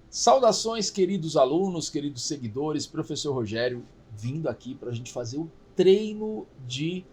Saudações, queridos alunos, queridos seguidores, professor Rogério, vindo aqui para a gente fazer o treino de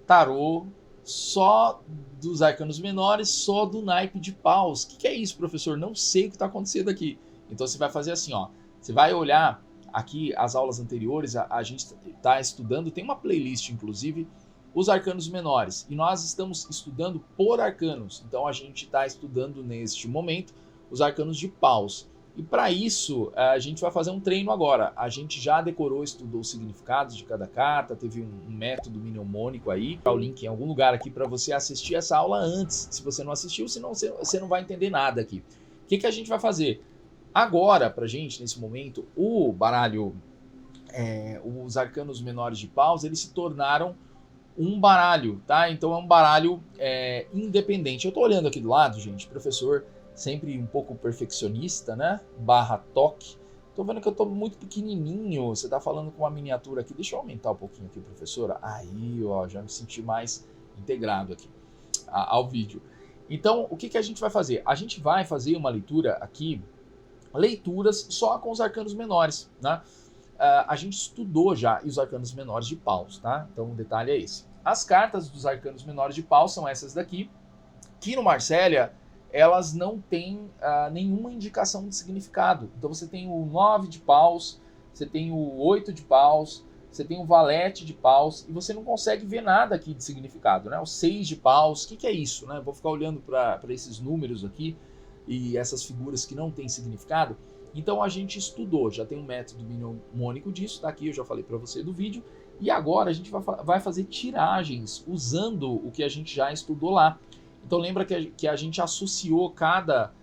tarô só dos arcanos menores, só do naipe de paus. O que é isso, professor? Não sei o que está acontecendo aqui. Então você vai fazer assim, ó. Você vai olhar aqui as aulas anteriores, a gente está estudando, tem uma playlist, inclusive, os arcanos menores. E nós estamos estudando por arcanos. Então a gente está estudando neste momento os arcanos de paus. E para isso, a gente vai fazer um treino agora. A gente já decorou, estudou os significados de cada carta, teve um método mnemônico aí. O link em algum lugar aqui para você assistir essa aula antes, se você não assistiu, senão você não vai entender nada aqui. O que a gente vai fazer? Agora, pra gente, nesse momento, o baralho, os arcanos menores de paus, eles se tornaram um baralho, tá? Então é um baralho independente. Eu tô olhando aqui do lado, gente, professor sempre um pouco perfeccionista, né? Barra toque. Tô vendo que eu tô muito pequenininho. Você tá falando com uma miniatura aqui. Deixa eu aumentar um pouquinho aqui, professora. Aí, ó, já me senti mais integrado aqui ao vídeo. Então, o que a gente vai fazer? A gente vai fazer uma leitura aqui, leituras só com os arcanos menores, né? A gente estudou já os arcanos menores de paus, tá? Então, o detalhe é esse. As cartas dos arcanos menores de paus são essas daqui, que no Marsella elas não têm nenhuma indicação de significado. Então você tem o 9 de paus, você tem o 8 de paus, você tem o valete de paus, e você não consegue ver nada aqui de significado, né? O 6 de paus, o que é isso, né? Vou ficar olhando para esses números aqui e essas figuras que não têm significado. Então a gente estudou, já tem um método mnemônico disso, tá aqui, eu já falei para você do vídeo, e agora a gente vai fazer tiragens usando o que a gente já estudou lá. Então lembra que a gente associou cada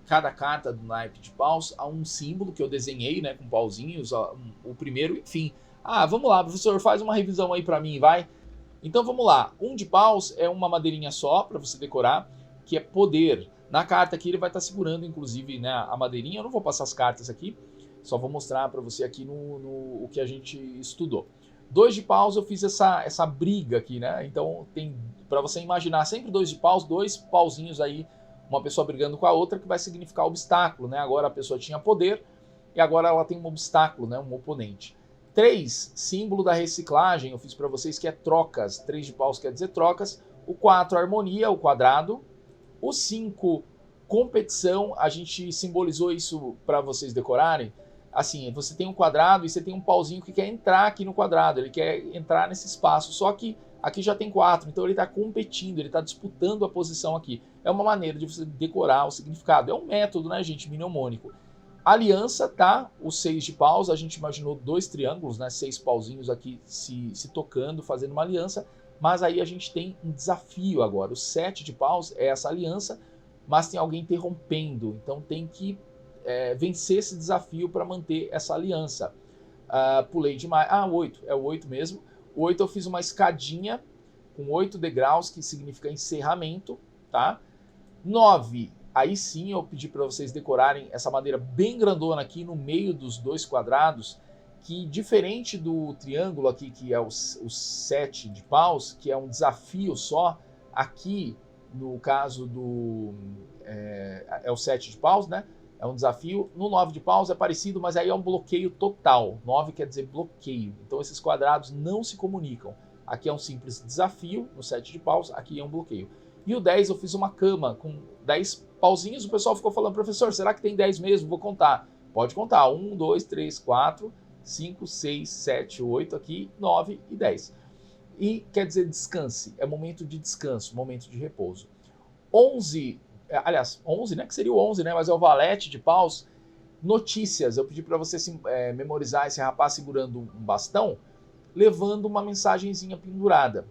cada carta do naipe de paus a um símbolo que eu desenhei, né, com pauzinhos, o primeiro, enfim. Vamos lá, professor, faz uma revisão aí para mim, vai. Então vamos lá. Um de paus é uma madeirinha só para você decorar, que é poder. Na carta aqui ele vai estar segurando, inclusive, né, a madeirinha. Eu não vou passar as cartas aqui, só vou mostrar para você aqui o que a gente estudou. 2 de paus eu fiz essa briga aqui, né? Então tem, para você imaginar, sempre 2 de paus, 2 pauzinhos aí, uma pessoa brigando com a outra, que vai significar obstáculo, né? Agora a pessoa tinha poder e agora ela tem um obstáculo, né? Um oponente. 3, símbolo da reciclagem, eu fiz para vocês, que é trocas. 3 de paus quer dizer trocas. O 4, harmonia, o quadrado. O 5, competição, a gente simbolizou isso para vocês decorarem. Assim, você tem um quadrado e você tem um pauzinho que quer entrar aqui no quadrado, ele quer entrar nesse espaço, só que aqui já tem 4, então ele está competindo, ele está disputando a posição aqui. É uma maneira de você decorar o significado, é um método, né, gente, mnemônico. Aliança, tá? O 6 de paus, a gente imaginou 2 triângulos, né, 6 pauzinhos aqui se tocando, fazendo uma aliança, mas aí a gente tem um desafio agora. O 7 de paus é essa aliança, mas tem alguém interrompendo, então tem que vencer esse desafio para manter essa aliança. Pulei demais. 8, é o 8 mesmo. O 8 eu fiz uma escadinha com 8 degraus, que significa encerramento, tá? 9, aí sim eu pedi para vocês decorarem essa madeira bem grandona aqui no meio dos 2 quadrados, que diferente do triângulo aqui, que é o 7 de paus, que é um desafio só, aqui no caso do é o 7 de paus, né? É um desafio. No 9 de paus é parecido, mas aí é um bloqueio total. 9 quer dizer bloqueio. Então esses quadrados não se comunicam. Aqui é um simples desafio, no 7 de paus, aqui é um bloqueio. E o 10 eu fiz uma cama com 10 pauzinhos. O pessoal ficou falando, professor, será que tem 10 mesmo? Vou contar. Pode contar. 1, 2, 3, 4, 5, 6, 7, 8 aqui, 9 e 10. E quer dizer descanse. É momento de descanso, momento de repouso. 11... aliás, 11, né? Que seria o 11, né? Mas é o valete de paus. Notícias. Eu pedi para você memorizar esse rapaz segurando um bastão, levando uma mensagenzinha pendurada.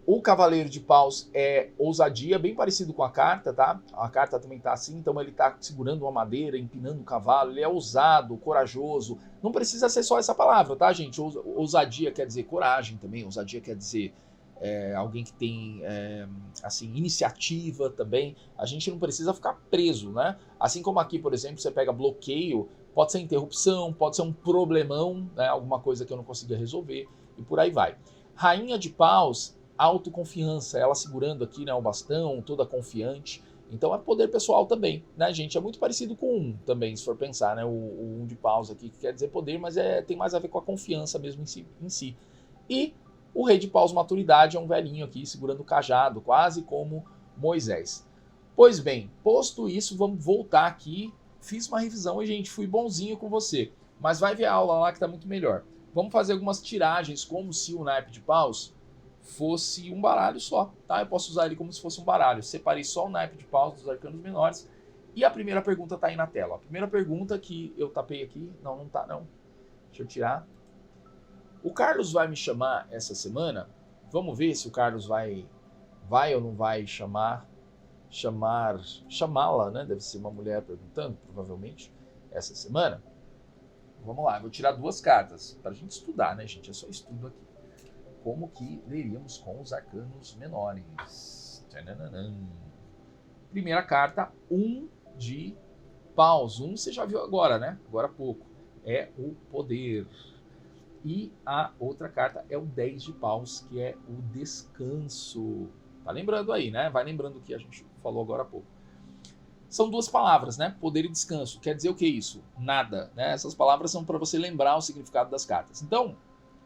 O cavaleiro de paus é ousadia, bem parecido com a carta, tá? A carta também tá assim, então ele tá segurando uma madeira, empinando um cavalo, ele é ousado, corajoso. Não precisa ser só essa palavra, tá, gente? Ousadia quer dizer coragem também, ousadia quer dizer alguém que tem assim, iniciativa também. A gente não precisa ficar preso, né? Assim como aqui, por exemplo, você pega bloqueio, pode ser interrupção, pode ser um problemão, né? Alguma coisa que eu não conseguia resolver, e por aí vai. Rainha de paus, autoconfiança, ela segurando aqui, né, o bastão, toda confiante. Então é poder pessoal também, né, gente? É muito parecido com um também, se for pensar, né? O um de paus aqui, que quer dizer poder, mas tem mais a ver com a confiança mesmo em si. E o rei de paus maturidade é um velhinho aqui segurando o cajado, quase como Moisés. Pois bem, posto isso, vamos voltar aqui. Fiz uma revisão e, gente, fui bonzinho com você. Mas vai ver a aula lá que tá muito melhor. Vamos fazer algumas tiragens como se o naipe de paus fosse um baralho só, tá? Eu posso usar ele como se fosse um baralho. Separei só o naipe de paus dos arcanos menores. E a primeira pergunta tá aí na tela. A primeira pergunta que eu tapei aqui... Não tá não. Deixa eu tirar. O Carlos vai me chamar essa semana? Vamos ver se o Carlos vai ou não vai chamá-la, né? Deve ser uma mulher perguntando, provavelmente, essa semana. Vamos lá, eu vou tirar 2 cartas para a gente estudar, né, gente? É só estudo aqui. Como que leríamos com os arcanos menores? Tchananã. Primeira carta, 1 de paus. 1 você já viu agora, né? Agora há pouco. É o poder. E a outra carta é o 10 de paus, que é o descanso. Tá lembrando aí, né? Vai lembrando o que a gente falou agora há pouco. São 2 palavras, né? Poder e descanso. Quer dizer o que isso? Nada, né? Essas palavras são para você lembrar o significado das cartas. Então,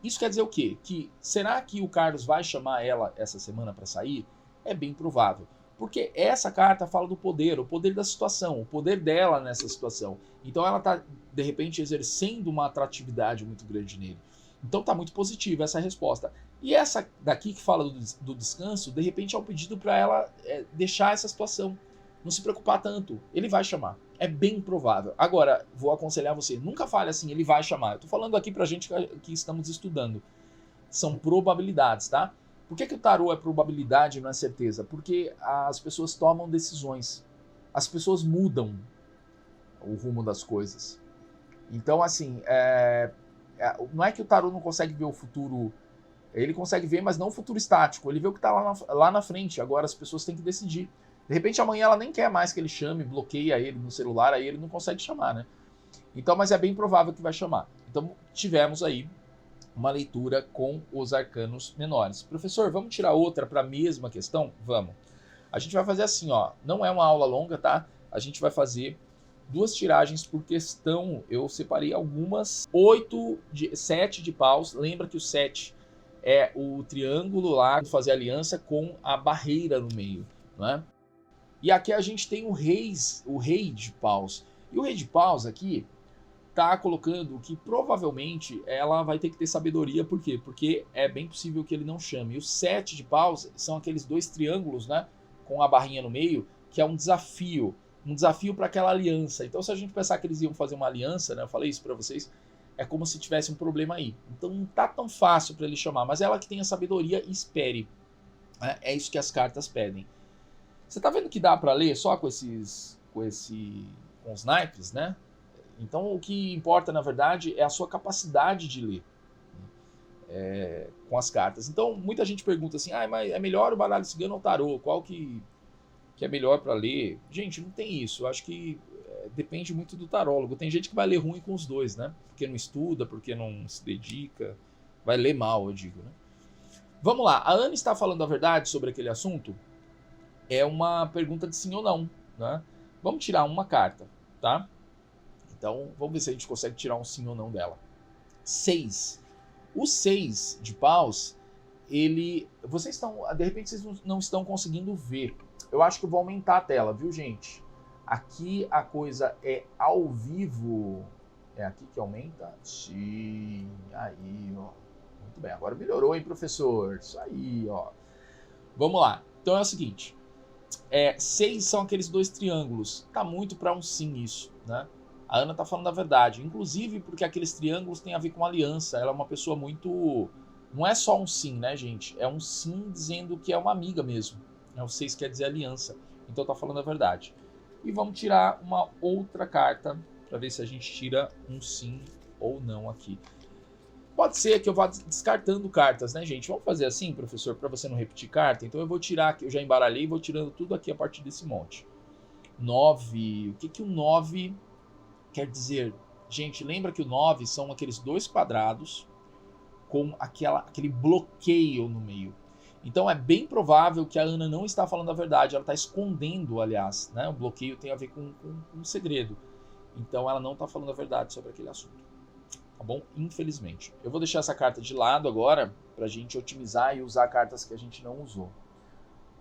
isso quer dizer o quê? Que será que o Carlos vai chamar ela essa semana para sair? É bem provável. Porque essa carta fala do poder, o poder da situação, o poder dela nessa situação. Então ela está, de repente, exercendo uma atratividade muito grande nele. Então está muito positiva essa resposta. E essa daqui que fala do descanso, de repente é um pedido para ela deixar essa situação. Não se preocupar tanto. Ele vai chamar. É bem provável. Agora, vou aconselhar você, nunca fale assim, ele vai chamar. Eu tô falando aqui pra gente que estamos estudando. São probabilidades, tá? Por que o tarô é probabilidade e não é certeza? Porque as pessoas tomam decisões. As pessoas mudam o rumo das coisas. Então, assim, não é que o tarô não consegue ver o futuro. Ele consegue ver, mas não o futuro estático. Ele vê o que está lá na frente. Agora as pessoas têm que decidir. De repente amanhã ela nem quer mais que ele chame, bloqueia ele no celular, aí ele não consegue chamar, né? Então, mas é bem provável que vai chamar. Então tivemos aí uma leitura com os arcanos menores. Professor, vamos tirar outra para a mesma questão? Vamos. A gente vai fazer assim, ó. Não é uma aula longa, tá? A gente vai fazer 2 tiragens por questão. Eu separei algumas. 7 de paus. Lembra que o 7 é o triângulo lá, fazer aliança com a barreira no meio, não é? E aqui a gente tem o rei de paus. E o rei de paus aqui tá colocando que provavelmente ela vai ter que ter sabedoria. Por quê? Porque é bem possível que ele não chame. E o 7 de paus são aqueles 2 triângulos, né? Com a barrinha no meio, que é um desafio. Um desafio para aquela aliança. Então, se a gente pensar que eles iam fazer uma aliança, né? Eu falei isso para vocês. É como se tivesse um problema aí. Então, não tá tão fácil para ele chamar. Mas ela que tem a sabedoria, espere. É isso que as cartas pedem. Você tá vendo que dá para ler só com os naipes, né? Então o que importa, na verdade, é a sua capacidade de ler com as cartas. Então muita gente pergunta assim, mas é melhor o baralho cigano ou o tarô? Qual que é melhor para ler? Gente, não tem isso. Eu acho que depende muito do tarólogo. Tem gente que vai ler ruim com os 2, né? Porque não estuda, porque não se dedica. Vai ler mal, eu digo, né? Vamos lá. A Ana está falando a verdade sobre aquele assunto? É uma pergunta de sim ou não, né? Vamos tirar uma carta, tá? Então, vamos ver se a gente consegue tirar um sim ou não dela. 6. O 6 de paus, vocês estão... De repente, vocês não estão conseguindo ver. Eu acho que eu vou aumentar a tela, viu, gente? Aqui a coisa é ao vivo. É aqui que aumenta? Sim. Aí, ó. Muito bem. Agora melhorou, hein, professor? Isso aí, ó. Vamos lá. Então é o seguinte. 6 são aqueles 2 triângulos. Tá muito para um sim isso, né? A Ana tá falando a verdade. Inclusive porque aqueles triângulos têm a ver com aliança. Ela é uma pessoa muito... Não é só um sim, né, gente? É um sim dizendo que é uma amiga mesmo. O 6 quer dizer aliança. Então tá falando a verdade. E vamos tirar uma outra carta para ver se a gente tira um sim ou não aqui. Pode ser que eu vá descartando cartas, né, gente? Vamos fazer assim, professor, para você não repetir carta? Então eu vou tirar aqui, eu já embaralhei e vou tirando tudo aqui a partir desse monte. 9. O que o 9 quer dizer? Gente, lembra que o 9 são aqueles 2 quadrados com aquele bloqueio no meio. Então é bem provável que a Ana não está falando a verdade, ela está escondendo, aliás, né? O bloqueio tem a ver com um segredo. Então ela não está falando a verdade sobre aquele assunto. Tá bom? Infelizmente. Eu vou deixar essa carta de lado agora para a gente otimizar e usar cartas que a gente não usou.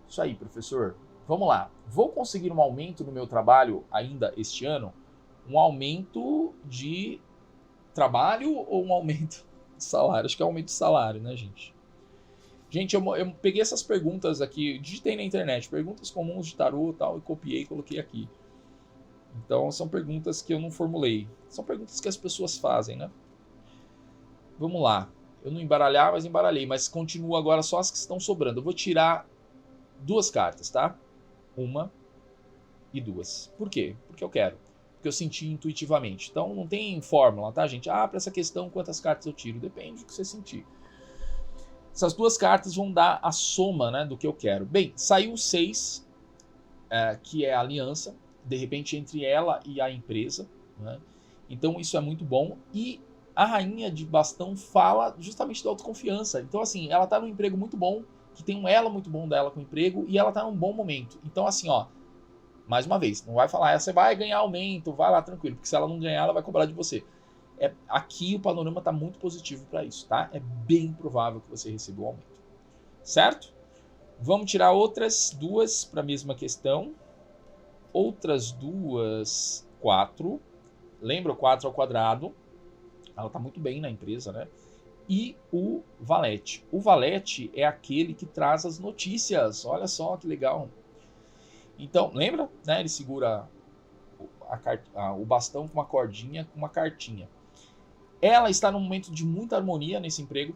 Isso aí, professor. Vamos lá. Vou conseguir um aumento no meu trabalho ainda este ano? Um aumento de trabalho ou um aumento de salário? Acho que é um aumento de salário, né, gente? Gente, eu peguei essas perguntas aqui, digitei na internet, perguntas comuns de tarô e tal, e copiei e coloquei aqui. Então, são perguntas que eu não formulei. São perguntas que as pessoas fazem, né? Vamos lá. Eu não embaralhar, mas embaralhei. Mas continuo agora só as que estão sobrando. Eu vou tirar 2 cartas, tá? 1 e 2. Por quê? Porque eu quero. Porque eu senti intuitivamente. Então, não tem fórmula, tá, gente? Ah, para essa questão, quantas cartas eu tiro? Depende do que você sentir. Essas 2 cartas vão dar a soma, né, do que eu quero. Bem, saiu 6, que é a aliança, de repente entre ela e a empresa, né? Então isso é muito bom. E a rainha de bastão fala justamente da autoconfiança. Então assim, ela tá num emprego muito bom, que tem um elo muito bom dela com o emprego, e ela tá num bom momento. Então assim, ó, mais uma vez, não vai falar, você vai ganhar aumento, vai lá tranquilo, porque se ela não ganhar, ela vai cobrar de você. Aqui o panorama está muito positivo para isso, tá? É bem provável que você receba o aumento. Certo? Vamos tirar outras 2 para a mesma questão. Outras 2, 4. Lembra o 4 ao quadrado? Ela está muito bem na empresa, né? E o valete. O valete é aquele que traz as notícias. Olha só que legal. Então, lembra? Né? Ele segura o bastão com uma cordinha, com uma cartinha. Ela está num momento de muita harmonia nesse emprego,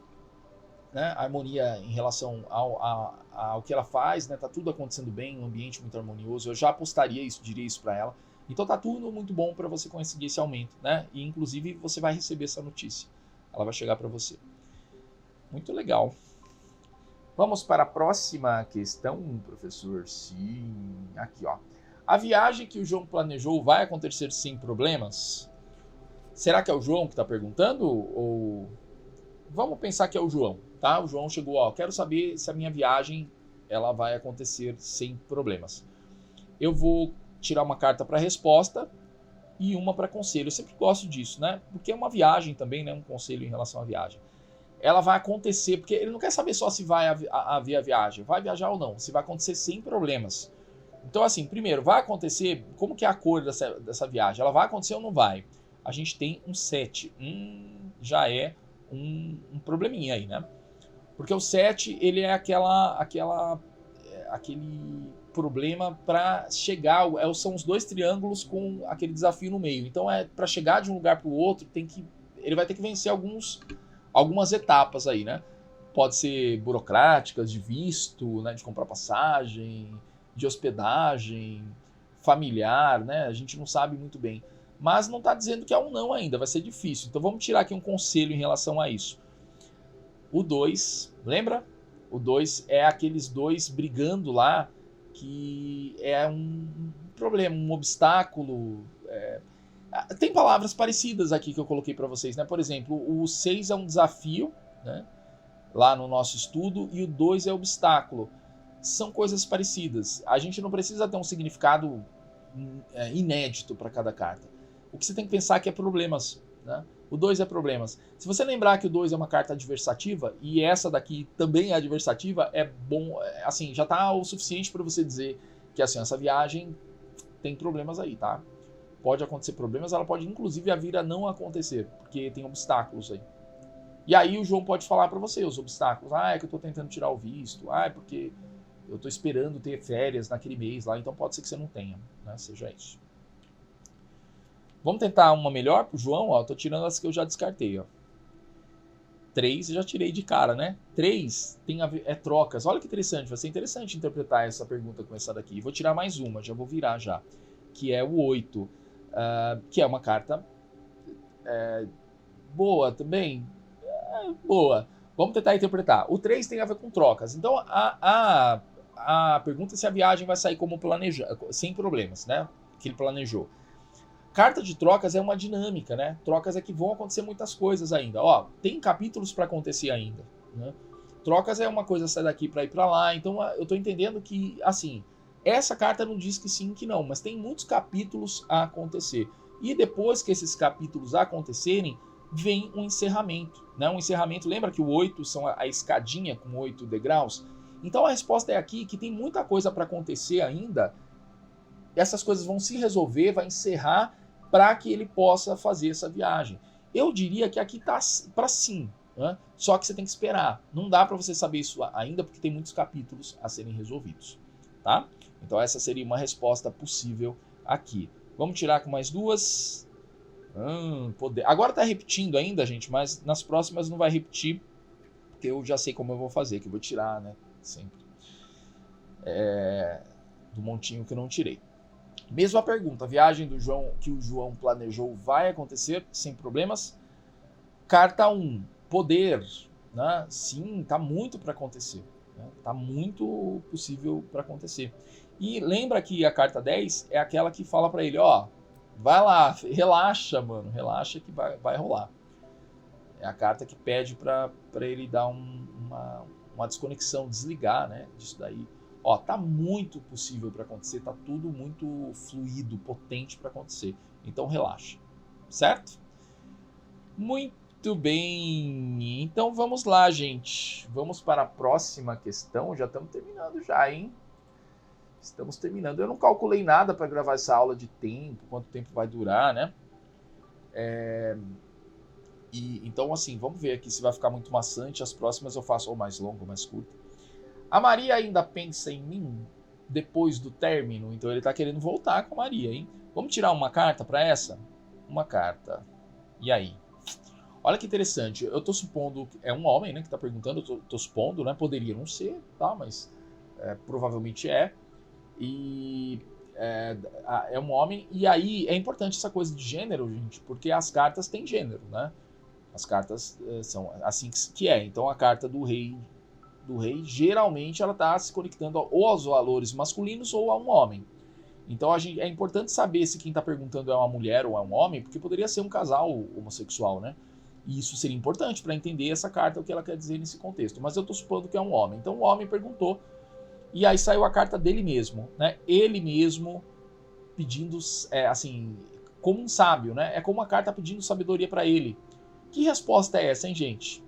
né? Harmonia em relação ao que ela faz, né? Tá tudo acontecendo bem, um ambiente muito harmonioso. Eu já apostaria isso, diria isso para ela. Então tá tudo muito bom para você conseguir esse aumento, né? E inclusive você vai receber essa notícia. Ela vai chegar para você. Muito legal. Vamos para a próxima questão, professor. Sim, aqui, ó. A viagem que o João planejou vai acontecer sem problemas? Será que é o João que está perguntando? Ou vamos pensar que é o João, tá? O João chegou, ó, quero saber se a minha viagem ela vai acontecer sem problemas. Eu vou tirar uma carta para resposta e uma para conselho. Eu sempre gosto disso, né? Porque é uma viagem também, né? Um conselho em relação à viagem. Ela vai acontecer, porque ele não quer saber só se vai haver a viagem, vai viajar ou não, se vai acontecer sem problemas. Então, assim, primeiro, vai acontecer, como que é a cor dessa viagem? Ela vai acontecer ou não vai? A gente tem um 7. Já é um probleminha aí, né? Porque o 7, ele é aquele problema para chegar, são os 2 triângulos com aquele desafio no meio. Então, para chegar de um lugar para o outro, ele vai ter que vencer algumas etapas aí, né? Pode ser burocráticas, de visto, né? De comprar passagem, de hospedagem, familiar, né? A gente não sabe muito bem. Mas não está dizendo que é um não ainda, vai ser difícil. Então vamos tirar aqui um conselho em relação a isso. O 2, lembra? O 2 é aqueles 2 brigando lá, que é um problema, um obstáculo. Tem palavras parecidas aqui que eu coloquei para vocês, né? Por exemplo, o 6 é um desafio, né? Lá no nosso estudo, e o 2 é obstáculo. São coisas parecidas. A gente não precisa ter um significado inédito para cada carta. O que você tem que pensar que é problemas, né? O 2 é problemas. Se você lembrar que o 2 é uma carta adversativa, e essa daqui também é adversativa, é bom, assim, já tá o suficiente para você dizer que assim, essa viagem tem problemas aí, tá? Pode acontecer problemas, ela pode inclusive vir a não acontecer, porque tem obstáculos aí. E aí o João pode falar para você os obstáculos. É que eu tô tentando tirar o visto. É porque eu tô esperando ter férias naquele mês lá, então pode ser que você não tenha, né? Seja isso. Vamos tentar uma melhor pro João, ó. Tô tirando as que eu já descartei, ó. 3 eu já tirei de cara, né? 3 tem a ver, trocas. Olha que interessante, vai ser interessante interpretar essa pergunta com essa daqui. Vou tirar mais uma, já vou virar já. Que é o 8, que é uma carta boa também. Boa. Vamos tentar interpretar. O 3 tem a ver com trocas. Então, a pergunta é se a viagem vai sair como planejado, sem problemas, né? Que ele planejou. Carta de trocas é uma dinâmica, né? Trocas é que vão acontecer muitas coisas ainda. Ó, tem capítulos para acontecer ainda, né? Trocas é uma coisa sai daqui para ir para lá. Então eu tô entendendo que, assim, essa carta não diz que sim, que não, mas tem muitos capítulos a acontecer. E depois que esses capítulos acontecerem, vem um encerramento, né? Um encerramento, lembra que o 8 são a escadinha com 8 degraus? Então a resposta é aqui que tem muita coisa para acontecer ainda. Essas coisas vão se resolver, vai encerrar para que ele possa fazer essa viagem. Eu diria que aqui tá para sim, né? Só que você tem que esperar. Não dá para você saber isso ainda porque tem muitos capítulos a serem resolvidos, tá? Então essa seria uma resposta possível aqui. Vamos tirar com mais duas. Poder. Agora tá repetindo ainda, gente, mas nas próximas não vai repetir, porque eu já sei como eu vou fazer, que eu vou tirar, né? Sempre. Do montinho que eu não tirei. Mesma pergunta, a viagem do João que o João planejou vai acontecer sem problemas? Carta 1, poder, né? Sim, tá muito para acontecer, né? Tá muito possível para acontecer. E lembra que a carta 10 é aquela que fala para ele, ó, vai lá, relaxa, mano, relaxa que vai rolar. É a carta que pede para ele dar uma desconexão, desligar, né, disso daí. Ó, tá muito possível para acontecer, tá tudo muito fluido, potente para acontecer. Então relaxa, certo? Muito bem. Então vamos lá, gente. Vamos para a próxima questão. Já estamos terminando já, hein? Estamos terminando. Eu não calculei nada para gravar essa aula de tempo, quanto tempo vai durar, né? Então, assim, vamos ver aqui se vai ficar muito maçante. As próximas eu faço ou mais longa ou mais curta. A Maria ainda pensa em mim depois do término? Então ele está querendo voltar com a Maria, hein? Vamos tirar uma carta para essa? Uma carta. E aí? Olha que interessante. Eu estou supondo... É um homem, né, que está perguntando. Eu tô supondo, né? Poderia não ser, tá? Mas provavelmente é. E é um homem. E aí é importante essa coisa de gênero, gente, porque as cartas têm gênero, né? As cartas são assim que é. Então a carta do rei, geralmente ela está se conectando ou aos valores masculinos ou a um homem. Então é importante saber se quem está perguntando é uma mulher ou é um homem, porque poderia ser um casal homossexual, né? E isso seria importante para entender essa carta, o que ela quer dizer nesse contexto. Mas eu estou supondo que é um homem. Então o homem perguntou. E aí saiu a carta dele mesmo, né? Ele mesmo pedindo, assim, como um sábio, né? É como uma carta pedindo sabedoria para ele. Que resposta é essa, hein, gente?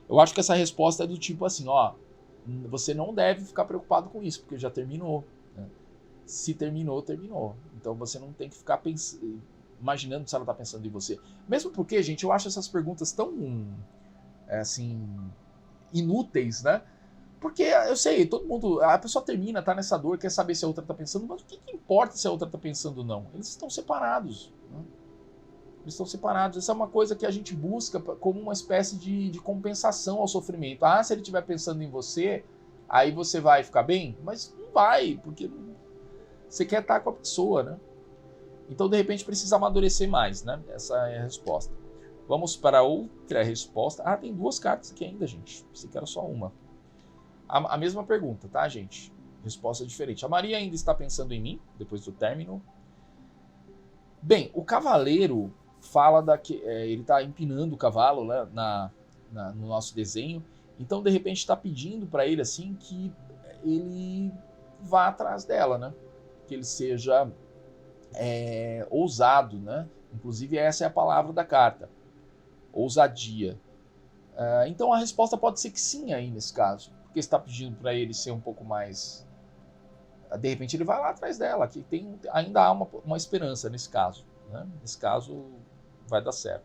Eu acho que essa resposta é do tipo assim, ó, você não deve ficar preocupado com isso, porque já terminou, né? Se terminou, terminou. Então você não tem que ficar imaginando se ela tá pensando em você. Mesmo porque, gente, eu acho essas perguntas tão, assim, inúteis, né? Porque eu sei, todo mundo, a pessoa termina, tá nessa dor, quer saber se a outra tá pensando, mas o que importa se a outra tá pensando ou não? Eles estão separados, né? Eles estão separados. Essa é uma coisa que a gente busca como uma espécie de compensação ao sofrimento. Ah, se ele estiver pensando em você, aí você vai ficar bem? Mas não vai, porque você quer estar com a pessoa, né? Então, de repente, precisa amadurecer mais, né? Essa é a resposta. Vamos para outra resposta. Ah, tem duas cartas aqui ainda, gente. Pensei que era só uma. A mesma pergunta, tá, gente? Resposta diferente. A Maria ainda está pensando em mim, depois do término. Bem, o cavaleiro fala ele está empinando o cavalo, né, no nosso desenho. Então, de repente, está pedindo para ele assim que ele vá atrás dela, né? Que ele seja ousado, né? Inclusive, essa é a palavra da carta. Ousadia. Então, a resposta pode ser que sim aí nesse caso. Porque está pedindo para ele ser um pouco mais... De repente, ele vai lá atrás dela. Que ainda há uma esperança nesse caso, né? Nesse caso, vai dar certo.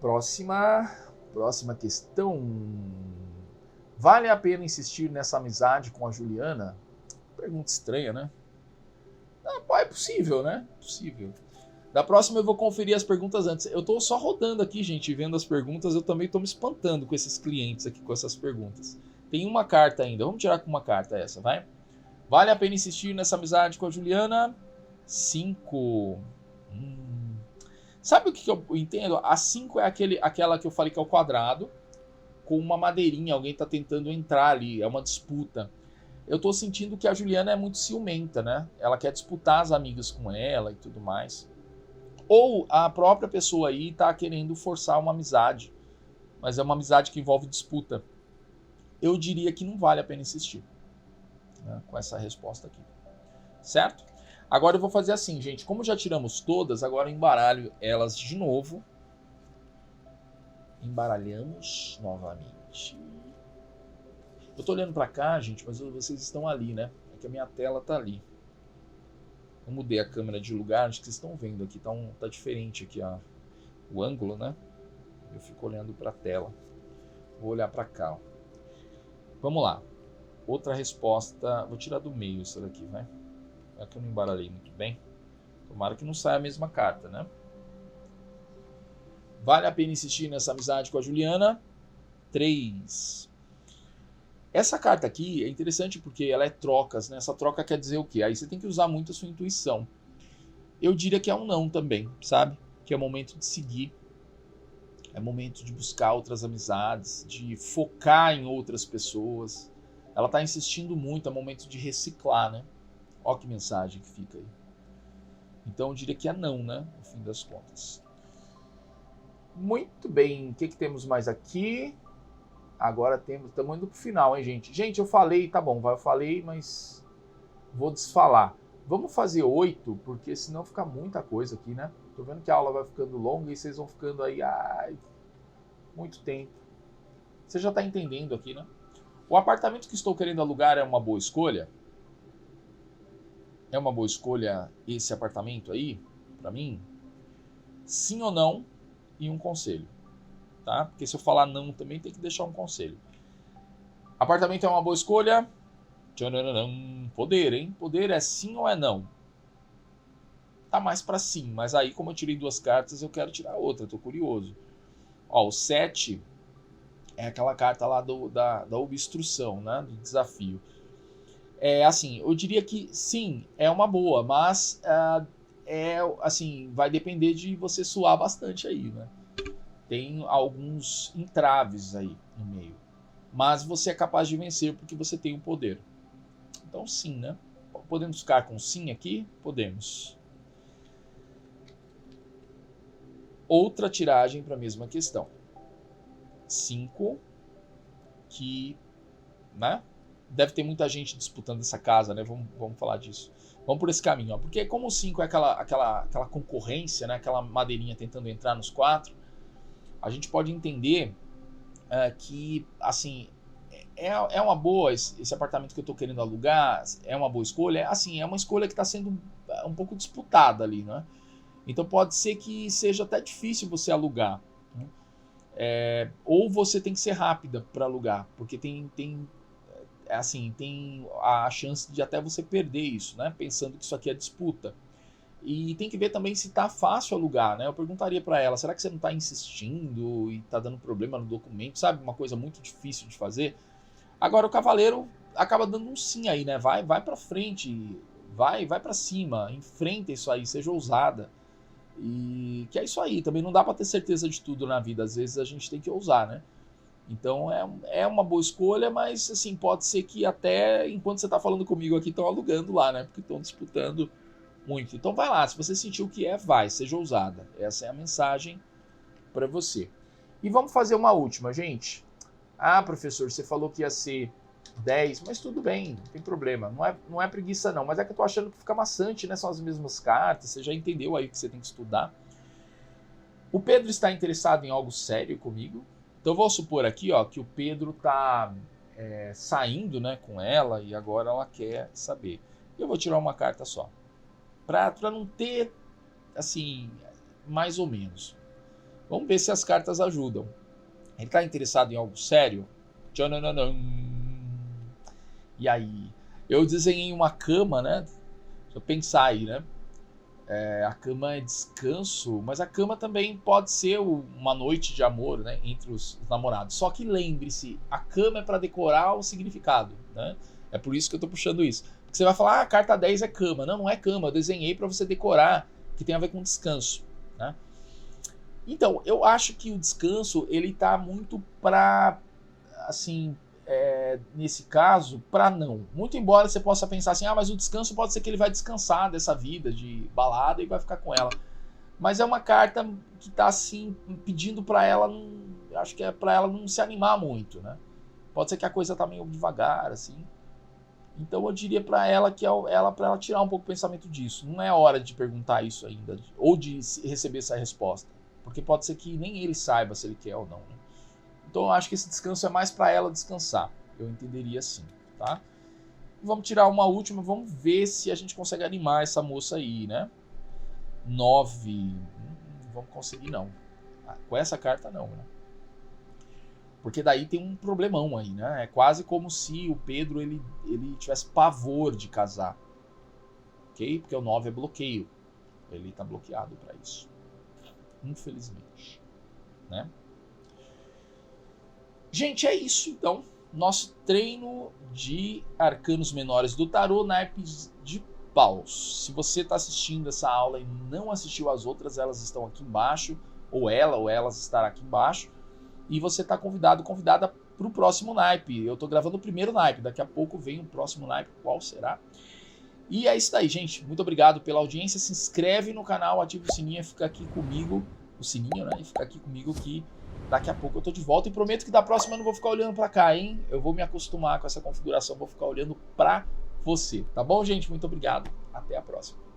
Próxima questão. Vale a pena insistir nessa amizade com a Juliana? Pergunta estranha, né? É possível, né? Possível. Da próxima eu vou conferir as perguntas antes. Eu tô só rodando aqui, gente, vendo as perguntas. Eu também tô me espantando com esses clientes aqui, com essas perguntas. Tem uma carta ainda. Vamos tirar com uma carta essa, vai? Vale a pena insistir nessa amizade com a Juliana? 5. Sabe o que eu entendo? A 5 é aquela que eu falei que é o quadrado, com uma madeirinha. Alguém tá tentando entrar ali. É uma disputa. Eu tô sentindo que a Juliana é muito ciumenta, né? Ela quer disputar as amigas com ela e tudo mais. Ou a própria pessoa aí tá querendo forçar uma amizade. mas é uma amizade que envolve disputa. Eu diria que não vale a pena insistir, né, com essa resposta aqui. Certo? Agora eu vou fazer assim, gente. Como já tiramos todas, agora eu embaralho elas de novo. Embaralhamos novamente. Eu tô olhando pra cá, gente, mas vocês estão ali, né? É que a minha tela tá ali. Eu mudei a câmera de lugar, acho que vocês estão vendo aqui. Tá diferente aqui o ângulo, né? Eu fico olhando pra tela. Vou olhar pra cá, ó. Vamos lá. Outra resposta. Vou tirar do meio isso daqui, vai. É que eu não embaralhei muito bem. Tomara que não saia a mesma carta, né? Vale a pena insistir nessa amizade com a Juliana? 3. Essa carta aqui é interessante porque ela é trocas, né? Essa troca quer dizer o quê? Aí você tem que usar muito a sua intuição. Eu diria que é um não também, sabe? Que é momento de seguir. É momento de buscar outras amizades, de focar em outras pessoas. Ela está insistindo muito, é momento de reciclar, né? Olha que mensagem que fica aí. Então eu diria que é não, né? No fim das contas. Muito bem. O que temos mais aqui? Agora estamos indo pro final, hein, gente? Gente, eu falei, tá bom, eu falei, mas vou desfalar. Vamos fazer 8, porque senão fica muita coisa aqui, né? Tô vendo que a aula vai ficando longa e vocês vão ficando aí, muito tempo. Você já tá entendendo aqui, né? O apartamento que estou querendo alugar é uma boa escolha? É uma boa escolha esse apartamento aí, pra mim? Sim ou não? E um conselho, tá? Porque se eu falar não também tem que deixar um conselho. Apartamento é uma boa escolha? Poder, hein? Poder é sim ou é não? Tá mais pra sim, mas aí como eu tirei 2 cartas, eu quero tirar outra, tô curioso. Ó, o 7 é aquela carta lá da obstrução, né? Do desafio. É assim, eu diria que sim, é uma boa, mas assim, vai depender de você suar bastante aí, né? Tem alguns entraves aí no meio. Mas você é capaz de vencer porque você tem o poder. Então sim, né? Podemos ficar com sim aqui? Podemos. Outra tiragem para a mesma questão. 5, que, né? Deve ter muita gente disputando essa casa, né? Vamos falar disso. Vamos por esse caminho, ó. Porque como o 5 é aquela concorrência, né? Aquela madeirinha tentando entrar nos 4, a gente pode entender que, assim, é uma boa, esse apartamento que eu estou querendo alugar, é uma boa escolha. Assim, é uma escolha que está sendo um pouco disputada ali, né? Então pode ser que seja até difícil você alugar, né? Ou você tem que ser rápida para alugar, porque tem a chance de até você perder isso, né? Pensando que isso aqui é disputa. E tem que ver também se tá fácil alugar, né? Eu perguntaria para ela, será que você não tá insistindo e tá dando problema no documento, sabe? Uma coisa muito difícil de fazer. Agora o cavaleiro acaba dando um sim aí, né? Vai para frente, vai para cima, enfrenta isso aí, seja ousada. E que é isso aí, também não dá para ter certeza de tudo na vida, às vezes a gente tem que ousar, né? Então é uma boa escolha, mas assim, pode ser que até enquanto você tá falando comigo aqui, estão alugando lá, né? Porque estão disputando muito. Então vai lá, se você sentiu que vai, seja ousada. Essa é a mensagem para você. E vamos fazer uma última, gente. Ah, professor, você falou que ia ser 10, mas tudo bem, não tem problema. Não é preguiça não, mas é que eu tô achando que fica maçante, né? São as mesmas cartas, você já entendeu aí que você tem que estudar. O Pedro está interessado em algo sério comigo. Então eu vou supor aqui, ó, que o Pedro tá saindo, né, com ela e agora ela quer saber. Eu vou tirar uma carta só. Para não ter, assim, mais ou menos. Vamos ver se as cartas ajudam. Ele está interessado em algo sério? Tchananã. E aí? Eu desenhei uma cama, né? Deixa eu pensar aí, né? A cama é descanso, mas a cama também pode ser uma noite de amor, né? Entre os namorados. Só que lembre-se, a cama é para decorar o significado, né? É por isso que eu estou puxando isso. Porque você vai falar, a carta 10 é cama. Não, não é cama. Eu desenhei para você decorar, que tem a ver com descanso, né? Então, eu acho que o descanso, ele tá muito para, assim, nesse caso, para não. Muito embora você possa pensar assim, mas o descanso pode ser que ele vai descansar dessa vida de balada e vai ficar com ela. Mas é uma carta que tá, assim, pedindo para ela, Eu acho que é para ela não se animar muito, né? Pode ser que a coisa tá meio devagar, assim. Então eu diria para ela que para ela tirar um pouco o pensamento disso. Não é hora de perguntar isso ainda, ou de receber essa resposta. Porque pode ser que nem ele saiba se ele quer ou não, né? Então eu acho que esse descanso é mais para ela descansar. Eu entenderia assim, tá? Vamos tirar uma última, vamos ver se a gente consegue animar essa moça aí, né? 9. Não vamos conseguir, não. Com essa carta, não, né? Porque daí tem um problemão aí, né? É quase como se o Pedro ele tivesse pavor de casar. Ok? Porque o 9 é bloqueio. Ele tá bloqueado para isso. Infelizmente. Né? Gente, é isso então. Nosso treino de arcanos menores do tarô, naipes de paus. Se você está assistindo essa aula e não assistiu as outras, elas estão aqui embaixo. Ou elas estarão aqui embaixo. E você está convidada para o próximo naipe. Eu estou gravando o primeiro naipe. Daqui a pouco vem o próximo naipe. Qual será? E é isso daí, gente. Muito obrigado pela audiência. Se inscreve no canal, ativa o sininho e fica aqui comigo. O sininho, né? E fica aqui comigo que daqui a pouco eu tô de volta. E prometo que da próxima eu não vou ficar olhando para cá, hein? Eu vou me acostumar com essa configuração. Vou ficar olhando para você. Tá bom, gente? Muito obrigado. Até a próxima.